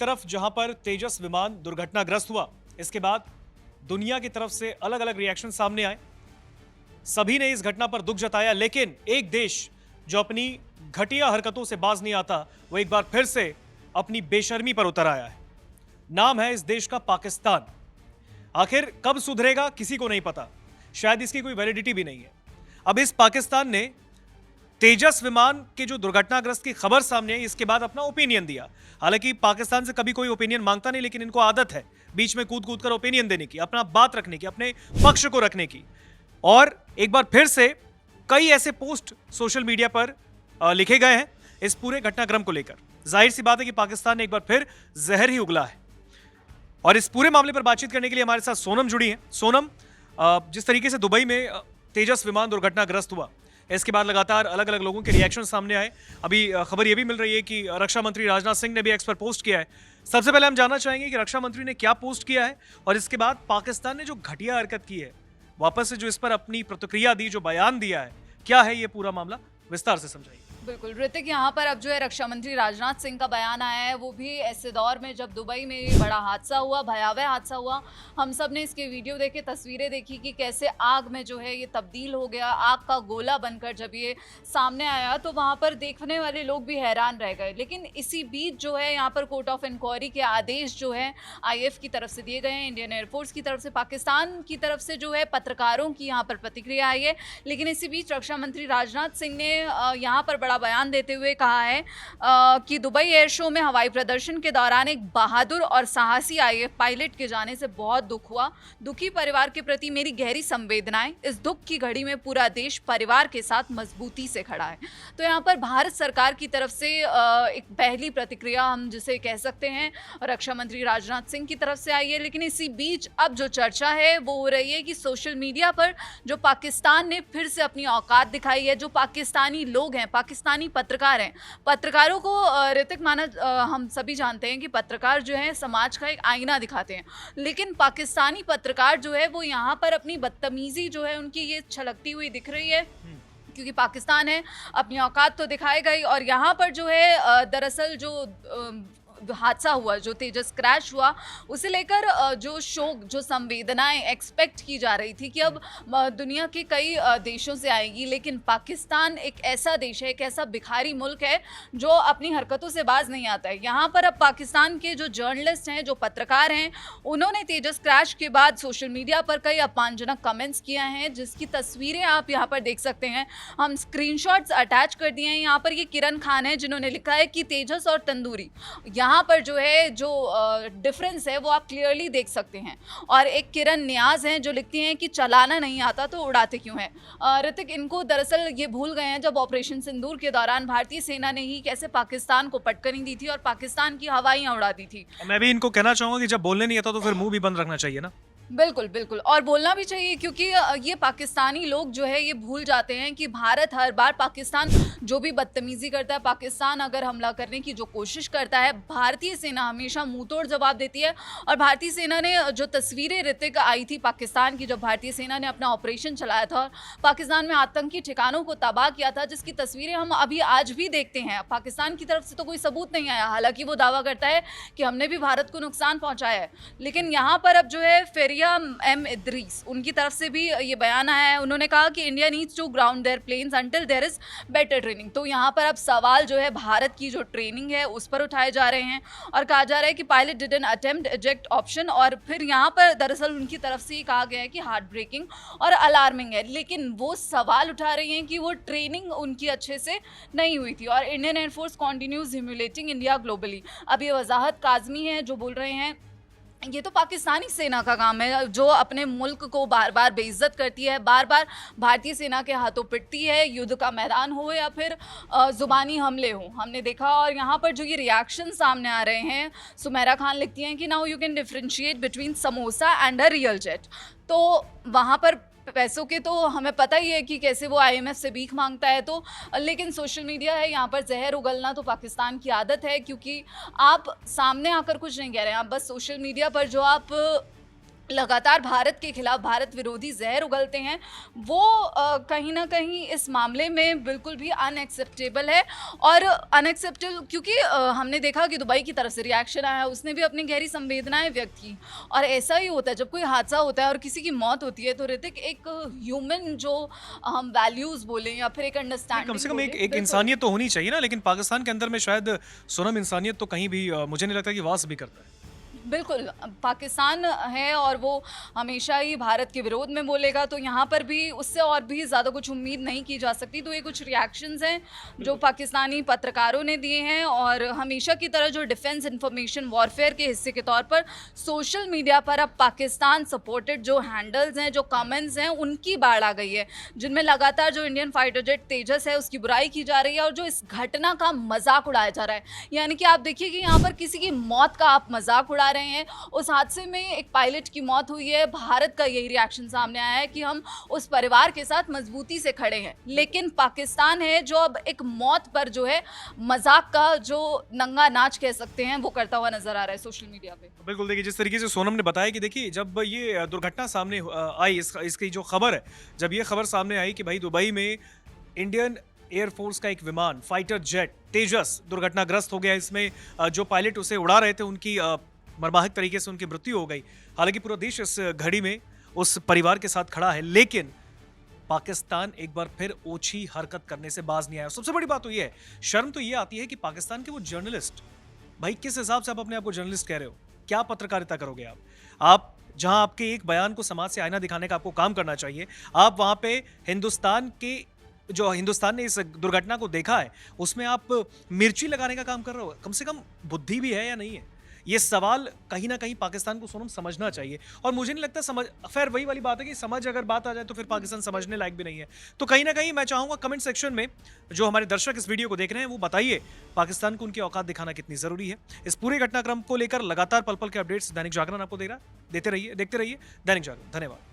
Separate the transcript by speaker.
Speaker 1: तरफ जहां पर तेजस विमान दुर्घटनाग्रस्त हुआ, इसके बाद दुनिया की तरफ से अलग अलग रिएक्शन सामने आए। सभी ने इस घटना पर दुख जताया, लेकिन एक देश जो अपनी घटिया हरकतों से बाज नहीं आता, वो एक बार फिर से अपनी बेशर्मी पर उतर आया है। नाम है इस देश का पाकिस्तान। आखिर कब सुधरेगा किसी को नहीं पता, शायद इसकी कोई वैलिडिटी भी नहीं है। अब इस पाकिस्तान ने तेजस विमान के जो दुर्घटनाग्रस्त की खबर सामने आई, इसके बाद अपना ओपिनियन दिया। हालांकि पाकिस्तान से कभी कोई ओपिनियन मांगता नहीं, लेकिन इनको आदत है बीच में कूद कूद कर ओपिनियन देने की, अपना बात रखने की, अपने पक्ष को रखने की। और एक बार फिर से कई ऐसे पोस्ट सोशल मीडिया पर लिखे गए हैं इस पूरे घटनाक्रम को लेकर। जाहिर सी बात है कि पाकिस्तान ने एक बार फिर जहर ही उगला है। और इस पूरे मामले पर बातचीत करने के लिए हमारे साथ सोनम जुड़ी हैं। सोनम, जिस तरीके से दुबई में तेजस विमान दुर्घटनाग्रस्त हुआ, इसके बाद लगातार अलग अलग लोगों के रिएक्शन सामने आए। अभी खबर यह भी मिल रही है कि रक्षा मंत्री राजनाथ सिंह ने भी एक्स पर पोस्ट किया है। सबसे पहले हम जानना चाहेंगे कि रक्षा मंत्री ने क्या पोस्ट किया है, और इसके बाद पाकिस्तान ने जो घटिया हरकत की है, वापस से जो इस पर अपनी प्रतिक्रिया दी, जो बयान दिया है, क्या है ये पूरा मामला, विस्तार से समझाइए।
Speaker 2: बिल्कुल ऋतिक, यहाँ पर अब जो है रक्षा मंत्री राजनाथ सिंह का बयान आया है, वो भी ऐसे दौर में जब दुबई में ये बड़ा हादसा हुआ, भयावह हादसा हुआ। हम सब ने इसके वीडियो देखे, तस्वीरें देखी कि कैसे आग में जो है ये तब्दील हो गया, आग का गोला बनकर जब ये सामने आया तो वहाँ पर देखने वाले लोग भी हैरान रह गए। लेकिन इसी बीच जो है यहाँ पर कोर्ट ऑफ इंक्वायरी के आदेश जो है IAF की तरफ से दिए गए हैं, इंडियन एयरफोर्स की तरफ से, पाकिस्तान की तरफ से जो है पत्रकारों की यहाँ पर प्रतिक्रिया आई है। लेकिन इसी बीच रक्षा मंत्री राजनाथ सिंह ने यहाँ पर बड़ा बयान देते हुए कहा है कि दुबई एयर शो में हवाई प्रदर्शन के दौरान एक बहादुर और साहसी IAF पायलट के जाने से बहुत दुख हुआ। दुखी परिवार के प्रति मेरी गहरी संवेदनाएं। इस दुख की घड़ी में पूरा देश परिवार के साथ मजबूती से खड़ा है। तो यहाँ पर भारत सरकार की तरफ से एक पहली प्रतिक्रिया हम जिसे कह सकते हैं रक्षा मंत्री राजनाथ सिंह की तरफ से आई है। लेकिन इसी बीच अब जो चर्चा है वो हो रही है कि सोशल मीडिया पर जो पाकिस्तान ने फिर से अपनी औकात दिखाई है, जो पाकिस्तानी लोग हैं, पाकिस्तानी पत्रकार हैं, पत्रकारों को ऋतिक माना हम सभी जानते हैं कि पत्रकार जो है समाज का एक आईना दिखाते हैं। लेकिन पाकिस्तानी पत्रकार जो है वो यहाँ पर अपनी बदतमीजी जो है उनकी ये छलकती हुई दिख रही है, क्योंकि पाकिस्तान है अपनी औकात तो दिखाएगा ही। और यहाँ पर जो है दरअसल जो हादसा हुआ, जो तेजस क्रैश हुआ, उसे लेकर जो शोक, जो संवेदनाएं एक्सपेक्ट की जा रही थी कि अब दुनिया के कई देशों से आएगी, लेकिन पाकिस्तान एक ऐसा देश है, एक ऐसा भिखारी मुल्क है जो अपनी हरकतों से बाज नहीं आता है। यहाँ पर अब पाकिस्तान के जो जर्नलिस्ट हैं, जो पत्रकार हैं, उन्होंने तेजस क्रैश के बाद सोशल मीडिया पर कई अपमानजनक कमेंट्स किए हैं, जिसकी तस्वीरें आप यहाँ पर देख सकते हैं। हम स्क्रीनशॉट्स अटैच कर दिए हैं। यहाँ पर ये किरण खान है जिन्होंने लिखा है कि तेजस और तंदूरी, यहाँ पर जो है जो डिफरेंस है वो आप क्लियरली देख सकते हैं। और एक किरण न्याज हैं जो लिखती हैं कि चलाना नहीं आता तो उड़ाते क्यों हैं। ऋतिक, इनको दरअसल ये भूल गए हैं जब ऑपरेशन सिंदूर के दौरान भारतीय सेना ने ही कैसे पाकिस्तान को पटकनी दी थी और पाकिस्तान की हवाइयाँ उड़ा दी थी।
Speaker 1: मैं भी इनको कहना चाहूंगा कि जब बोलने नहीं आता तो फिर मुंह भी बंद रखना चाहिए ना।
Speaker 2: बिल्कुल बिल्कुल, और बोलना भी चाहिए, क्योंकि ये पाकिस्तानी लोग जो है ये भूल जाते हैं कि भारत हर बार पाकिस्तान जो भी बदतमीजी करता है, पाकिस्तान अगर हमला करने की जो कोशिश करता है, भारतीय सेना हमेशा मुंहतोड़ जवाब देती है। और भारतीय सेना ने जो तस्वीरें ऋतिक आई थी पाकिस्तान की, जब भारतीय सेना ने अपना ऑपरेशन चलाया था और पाकिस्तान में आतंकी ठिकानों को तबाह किया था, जिसकी तस्वीरें हम अभी आज भी देखते हैं। पाकिस्तान की तरफ से तो कोई सबूत नहीं आया, हालांकि वो दावा करता है कि हमने भी भारत को नुकसान पहुंचाया है। लेकिन यहाँ पर अब जो है M. इद्रीस, उनकी तरफ से भी ये बयान आया है। उन्होंने कहा कि India needs to ground their planes until there is better training. तो यहाँ पर अब सवाल जो है भारत की जो ट्रेनिंग है उस पर उठाए जा रहे हैं, और कहा जा रहा है कि pilot didn't attempt eject option. और फिर यहाँ पर दरअसल उनकी तरफ से ये कहा गया है कि हार्ट ब्रेकिंग और अलार्मिंग है। लेकिन वो सवाल उठा रही हैं कि वो ट्रेनिंग उनकी अच्छे से नहीं हुई थी। और Indian air force continues humiliating India globally. अब ये वजाहत काजमी है जो बोल रहे हैं ये तो पाकिस्तानी सेना का काम है, जो अपने मुल्क को बार बार बेइज्जत करती है, बार बार भारतीय सेना के हाथों पिटती है, युद्ध का मैदान हो या फिर ज़ुबानी हमले हो, हमने देखा। और यहाँ पर जो ये रिएक्शन सामने आ रहे हैं, सुमेरा खान लिखती हैं कि now you can differentiate between samosa and a real jet. तो वहाँ पर पैसों के तो हमें पता ही है कि कैसे वो IMF से भीख मांगता है, तो लेकिन सोशल मीडिया है, यहाँ पर जहर उगलना तो पाकिस्तान की आदत है, क्योंकि आप सामने आकर कुछ नहीं कह रहे हैं, आप बस सोशल मीडिया पर जो आप लगातार भारत के खिलाफ भारत विरोधी जहर उगलते हैं, वो कहीं ना कहीं इस मामले में बिल्कुल भी अनएक्सेप्टेबल है। और अनएक्सेप्टेबल क्योंकि हमने देखा कि दुबई की तरफ से रिएक्शन आया, उसने भी अपनी गहरी संवेदनाएं व्यक्त की। और ऐसा ही होता है जब कोई हादसा होता है और किसी की मौत होती है, तो ऋतिक एक ह्यूमन जो हम वैल्यूज बोलें या फिर एक अंडरस्टैंडिंग,
Speaker 1: कम से कम एक इंसानियत तो होनी चाहिए ना। लेकिन पाकिस्तान के अंदर में शायद सोनम इंसानियत तो कहीं भी मुझे नहीं लगता कि वास भी करता है।
Speaker 2: बिल्कुल पाकिस्तान है और वो हमेशा ही भारत के विरोध में बोलेगा, तो यहाँ पर भी उससे और भी ज़्यादा कुछ उम्मीद नहीं की जा सकती। तो ये कुछ रिएक्शंस हैं जो पाकिस्तानी पत्रकारों ने दिए हैं, और हमेशा की तरह जो डिफेंस इंफॉर्मेशन वॉरफेयर के हिस्से के तौर पर सोशल मीडिया पर अब पाकिस्तान सपोर्टेड जो हैंडल्स हैं, जो कमेंट्स हैं, उनकी बाढ़ आ गई है, जिनमें लगातार जो इंडियन फाइटर जेट तेजस है उसकी बुराई की जा रही है और जो इस घटना का मजाक उड़ाया जा रहा है। यानी कि आप देखिए कि यहाँ पर किसी की मौत का आप मजाक उड़ा रहे हैं। उस हादसे में एक पायलट की मौत हुई है, भारत का यही रिएक्शन सामने आया है कि हम उस परिवार के साथ मजबूती से खड़े हैं। लेकिन पाकिस्तान है जो अब एक मौत पर जो है मजाक का जो नंगा नाच कह सकते हैं वो करता हुआ नजर आ रहा है सोशल मीडिया पे।
Speaker 1: बिल्कुल, देखिए जिस तरीके से सोनम ने बताया कि देखिए जब ये दुर्घटना सामने आई, इसकी जो खबर है, जब ये खबर सामने आई कि भाई दुबई में इंडियन एयरफोर्स का एक विमान फाइटर जेट तेजस दुर्घटनाग्रस्त हो गया, इसमें जो पायलट उसे उड़ा रहे थे उनकी मर्माहक तरीके से उनकी मृत्यु हो गई। हालांकि पूरा देश इस घड़ी में उस परिवार के साथ खड़ा है, लेकिन पाकिस्तान एक बार फिर ओछी हरकत करने से बाज नहीं आया। सबसे बड़ी बात तो ये है, शर्म तो ये आती है कि पाकिस्तान के वो जर्नलिस्ट, भाई किस हिसाब से आप अपने आप को जर्नलिस्ट कह रहे हो? क्या पत्रकारिता करोगे आप जहां आपके एक बयान को समाज से आईना दिखाने का आपको काम करना चाहिए, आप वहां पे हिंदुस्तान ने इस दुर्घटना को देखा है उसमें आप मिर्ची लगाने का काम कर रहे हो। कम से कम बुद्धि भी है या नहीं है? ये सवाल कहीं ना कहीं पाकिस्तान को सोनम समझना चाहिए। और मुझे नहीं लगता समझ, खैर वही वाली बात है कि समझ अगर बात आ जाए तो फिर पाकिस्तान समझने लायक भी नहीं है। तो कहीं ना कहीं मैं चाहूंगा कमेंट सेक्शन में जो हमारे दर्शक इस वीडियो को देख रहे हैं वो बताइए पाकिस्तान को उनकी औकात दिखाना कितनी जरूरी है। इस पूरे घटनाक्रम को लेकर लगातार पल पल के अपडेट्स दैनिक जागरण आपको देखते रहिए दैनिक जागरण। धन्यवाद।